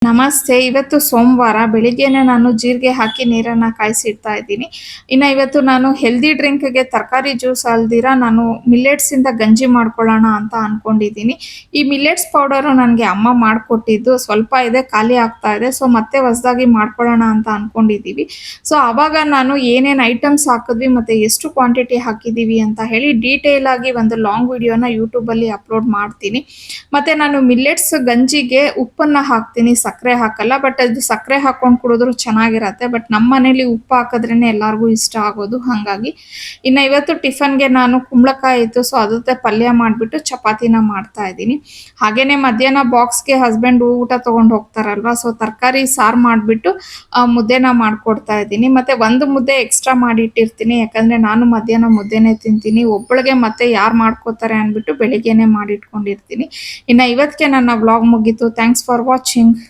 ನಮಸ್ತೆ. ಇವತ್ತು ಸೋಮವಾರ ಬೆಳಿಗ್ಗೆನೆ ನಾನು ಜೀರಿಗೆ ಹಾಕಿ ನೀರನ್ನ ಕಾಯಿಸಿಡ್ತಾ ಇದ್ದೀನಿ. ಇವತ್ತು ನಾನು ಹೆಲ್ದಿ ಡ್ರಿಂಕ್‌ಗೆ ತರಕಾರಿ ಜ್ಯೂಸ್ ಅಲ್ದಿರ ನಾನು ಮಿಲ್ಲೆಟ್ಸಿಂದ ಗಂಜಿ ಮಾಡ್ಕೊಳ್ಳೋಣ ಅಂತ ಅನ್ಕೊಂಡಿದ್ದೀನಿ. ಈ ಮಿಲ್ಲೆಟ್ಸ್ ಪೌಡರು ನನಗೆ ಅಮ್ಮ ಮಾಡ್ಕೊಟ್ಟಿದ್ದು. ಸ್ವಲ್ಪ ಇದೆ, ಖಾಲಿ ಆಗ್ತಾ ಇದೆ. ಸೊ ಮತ್ತೆ ಹೊಸದಾಗಿ ಮಾಡ್ಕೊಳ್ಳೋಣ ಅಂತ ಅನ್ಕೊಂಡಿದ್ದೀವಿ. ಸೊ ಆವಾಗ ನಾನು ಏನೇನು ಐಟಮ್ಸ್ ಹಾಕಿದ್ವಿ ಮತ್ತೆ ಎಷ್ಟು ಕ್ವಾಂಟಿಟಿ ಹಾಕಿದ್ದೀವಿ ಅಂತ ಹೇಳಿ ಡೀಟೇಲ್ ಆಗಿ ಒಂದು ಲಾಂಗ್ ವಿಡಿಯೋನ ಯೂಟ್ಯೂಬಲ್ಲಿ ಅಪ್ಲೋಡ್ ಮಾಡ್ತೀನಿ. ಮತ್ತೆ ನಾನು ಮಿಲ್ಲೆಟ್ಸ್ ಗಂಜಿಗೆ ಉಪ್ಪನ್ನ ಹಾಕ್ತೀನಿ, ಸಕ್ಕರೆ ಹಾಕಲ್ಲ. ಬಟ್ ಅದು ಸಕ್ಕರೆ ಹಾಕೊಂಡು ಕುಡಿದ್ರು ಚೆನ್ನಾಗಿರತ್ತೆ. ಬಟ್ ನಮ್ಮ ಮನೇಲಿ ಉಪ್ಪು ಹಾಕಿದ್ರೇನೆ ಎಲ್ಲರಿಗೂ ಇಷ್ಟ ಆಗೋದು. ಹಾಗಾಗಿ ಇವತ್ತು ಟಿಫನ್ಗೆ ನಾನು ಕುಂಬಳಕಾಯಿ ಇತ್ತು, ಸೊ ಅದ್ರ ಜೊತೆ ಪಲ್ಯ ಮಾಡಿಬಿಟ್ಟು ಚಪಾತಿನ ಮಾಡ್ತಾ ಇದ್ದೀನಿ. ಹಾಗೇನೆ ಮಧ್ಯಾಹ್ನ ಬಾಕ್ಸ್ಗೆ ಹಸ್ಬೆಂಡ್ ಊಟ ತಗೊಂಡು ಹೋಗ್ತಾರಲ್ವಾ, ಸೊ ತರಕಾರಿ ಸಾರು ಮಾಡಿಬಿಟ್ಟು ಮುದ್ದೆನ ಮಾಡ್ಕೊಡ್ತಾ ಇದ್ದೀನಿ. ಮತ್ತೆ ಒಂದು ಮುದ್ದೆ ಎಕ್ಸ್ಟ್ರಾ ಮಾಡಿ ಇಟ್ಟಿರ್ತೀನಿ, ಯಾಕಂದ್ರೆ ನಾನು ಮಧ್ಯಾಹ್ನ ಮುದ್ದೆನೇ ತಿಂತೀನಿ. ಒಬ್ಬಳಿಗೆ ಮತ್ತೆ ಯಾರು ಮಾಡ್ಕೋತಾರೆ ಅಂದ್ಬಿಟ್ಟು ಬೆಳಿಗ್ಗೆನೆ ಮಾಡಿಟ್ಕೊಂಡಿರ್ತೀನಿ. ಇವತ್ತಿಗೆ ನನ್ನ ವ್ಲಾಗ್ ಮುಗೀತು. Thanks for watching.